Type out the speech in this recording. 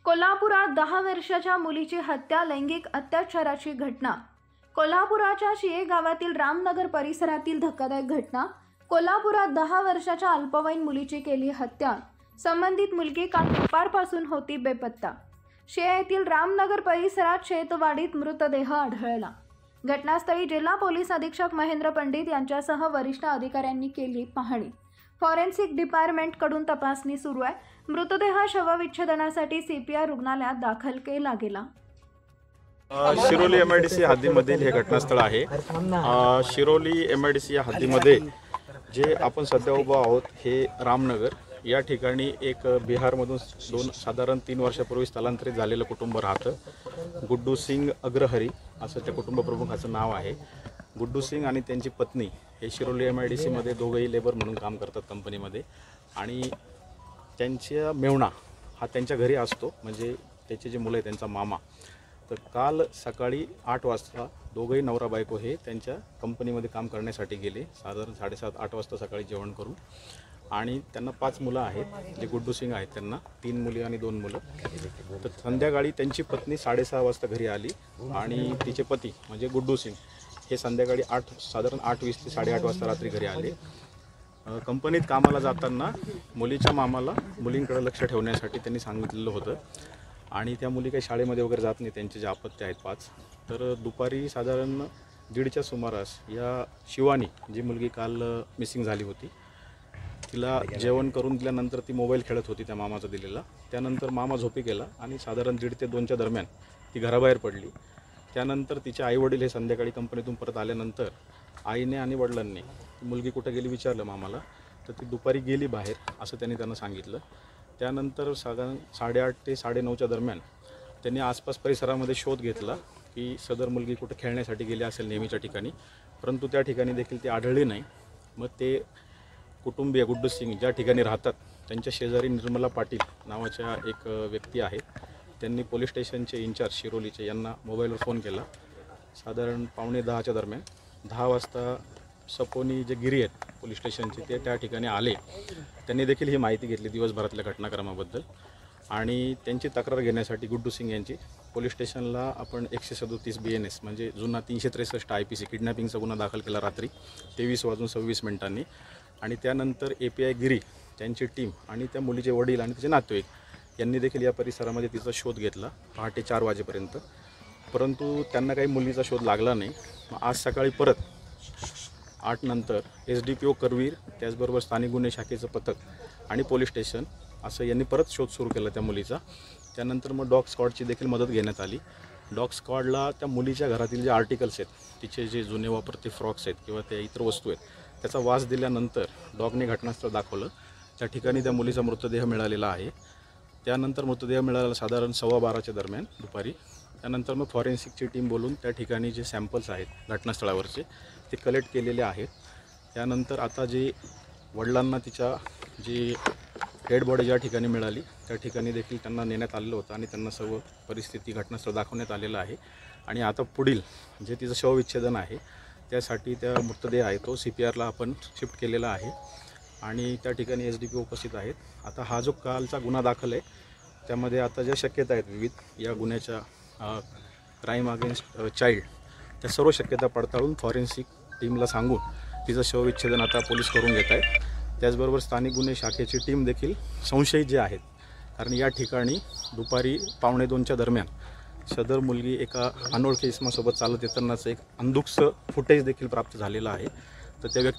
कोल्हापुरात 10 वर्षाच्या मुलीची हत्या, लैंगिक अत्याचाराची घटना। कोल्हापुराच्या शिये गावातील रामनगर परिसरातील धक्कादायक घटना। कोल्हापुरात 10 वर्षाच्या अल्पवयीन मुलीची केली हत्या। संबंधित मुलगी काल दुपारपासून होती बेपत्ता। शिये येथील रामनगर परिसरात शेतवाडीत मृतदेह आढळला। घटनास्थळी जिल्हा पोलीस अधीक्षक महेंद्र पंडित यांच्यासह वरिष्ठ अधिकाऱ्यांनी केली पाहणी। फॉरेन्सिक डिपार्टमेंटकडून तपासणी सुरू आहे। मृतदेह शवविच्छेदनासाठी सीपीआर रुग्णालयात दाखल केला गेला। शिरोली एमआयडीसी हद्दीमधील हे घटनास्थळ आहे। शिरोली एमआयडीसी या हद्दीमध्ये जे आपण सध्या उभा आहोत हे रामनगर या ठिकाणी एक बिहारमधून साधारण 3 वर्षापूर्वी स्थलांतरित झालेलं कुटुंब राहतं। गुड्डू सिंग अग्रहरी असं त्या कुटुंब प्रमुखाचं नाव आहे। गुड्डू सिंग आणि त्यांची पत्नी हे शिरोली एमआयडीसीमध्ये दोघंही लेबर म्हणून काम करतात कंपनीमध्ये, आणि त्यांच्या मेवणा हा त्यांच्या घरी असतो, म्हणजे त्याचे जे मुलं आहे त्यांचा मामा। तर काल सकाळी 8 वाजता दोघंही नवरा बायको हे त्यांच्या कंपनीमध्ये काम करण्यासाठी गेले, साधारण 7:30-8 वाजता सकाळी जेवण करून। आणि त्यांना 5 मुलं आहेत। जे गुड्डू सिंग आहेत त्यांना 3 मुली आणि 2 मुलं। तर संध्याकाळी त्यांची पत्नी 6:30 वाजता घरी आली आणि तिचे पती म्हणजे गुड्डू सिंग हे संध्याकाळी साधारण 8:20 ते 8:30 वाजता रात्री घरी आले। कंपनीत कामाला जाताना मुलीच्या मामाला मुलींकडे लक्ष ठेवण्यासाठी त्यांनी सांगितलेलं होतं, आणि त्या मुली काही शाळेमध्ये वगैरे जात नाही, त्यांचे जे अपत्य आहेत 5। तर दुपारी साधारण 1:30च्या सुमारास या शिवानी जी मुलगी काल मिसिंग झाली होती, तिला जेवण करून दिल्यानंतर ती मोबाईल खेळत होती त्या मामाचा दिलेला। त्यानंतर मामा झोपी गेला आणि साधारण 1:30 ते 2च्या दरम्यान ती घराबाहेर पडली। त्यानंतर तिचे आईवडील हे संध्याकाळी कंपनीतून परत आल्यानंतर आईने आणि वडिलांनी मुलगी कुठं गेली विचारलं मामाला, तर ती दुपारी गेली बाहेर असं त्यांना सांगितलं। त्यानंतर साधारण 8:30 ते 9:30च्या दरम्यान त्यांनी आसपास परिसरामध्ये शोध घेतला की सदर मुलगी कुठं खेळण्यासाठी गेली असेल नेहमीच्या ठिकाणी, परंतु त्या ठिकाणी देखील ती आढळली नाही। मग ते कुटुंबीय गुड्डू सिंग ज्या ठिकाणी राहतात त्यांच्या शेजारी निर्मला पाटील नावाच्या एक व्यक्ती आहेत, त्यांनी पोलीस स्टेशनचे इंचार्ज शिरोलीचे यांना मोबाईलवर फोन केला। साधारण 9:45च्या दरम्यान 10 वाजता सपोनी जे गिरी आहेत पोलीस स्टेशनचे ते त्या ठिकाणी आले। त्यांनी देखील ही माहिती घेतली दिवसभरातल्या घटनाक्रमाबद्दल, आणि त्यांची तक्रार घेण्यासाठी गुड्डू सिंग यांची पोलीस स्टेशनला आपण 137 BNS म्हणजे जुना 363 IPC किडनॅपिंगचा गुन्हा दाखल केला रात्री 23:26 आणि त्यानंतर API गिरी त्यांची टीम आणि त्या मुलीचे वडील आणि तिचे नातेवाईक यांनी देखील या परिसरामध्ये तिचा शोध घेतला पहाटे 4 वाजेपर्यंत, परंतु त्यांना काही मुलीचा शोध लागला नाही। आज सकाळी परत 8 नंतर SDPO करवीर, त्याचबरोबर स्थानिक गुन्हे शाखेचं पथक आणि पोलीस स्टेशन असं यांनी परत शोध सुरू केला त्या मुलीचा। त्यानंतर मग डॉग स्क्वॉडची देखील मदत घेण्यात आली। डॉग स्क्वॉडला त्या मुलीच्या घरातील जे आर्टिकल्स आहेत, तिचे जे जुने वापरते फ्रॉक्स आहेत किंवा त्या इतर वस्तू आहेत, त्याचा वास दिल्यानंतर डॉगने घटनास्थळ दाखवलं। त्या ठिकाणी त्या मुलीचा मृतदेह मिळालेला आहे। त्यानंतर मृतदेह मिळाला साधारण 12:15च्या दरम्यान दुपारी। त्यानंतर मग फॉरेन्सिकची टीम बोलून त्या ठिकाणी जे सॅम्पल्स आहेत घटनास्थळावरचे ते कलेक्ट केलेले आहेत। त्यानंतर आता जे वडिलांना तिच्या जी डेड बॉडी ज्या ठिकाणी मिळाली त्या ठिकाणी देखील त्यांना नेण्यात आलेलं होतं आणि त्यांना सर्व परिस्थिती घटनास्थळ दाखवण्यात आलेलं आहे। आणि आता पुढील जे तिचं शवविच्छेदन आहे त्यासाठी त्या मृतदेह आहे तो CPRला आपण शिफ्ट केलेला आहे, आणि त्या ठिकाणी SDPO उपस्थित आहेत। आता हा जो कालचा गुन्हा दाखल आहे त्यामध्ये आता ज्या शक्यता आहेत विविध या गुन्ह्याच्या क्राईम अगेन्स्ट चाइल्ड, त्या सर्व शक्यता पडताळून फॉरेन्सिक टीमला सांगून तिचं शवविच्छेदन आता पोलीस करून घेत आहेत। त्याचबरोबर स्थानिक गुन्हे शाखेची टीम देखील संशयित जे आहेत, कारण या ठिकाणी दुपारी 1:45च्या दरम्यान सदर मुलगी एका अनोळखी इसमासोबत चालत येतानाचं एक अंधुकचं फुटेज देखील प्राप्त झालेलं आहे। तर त्या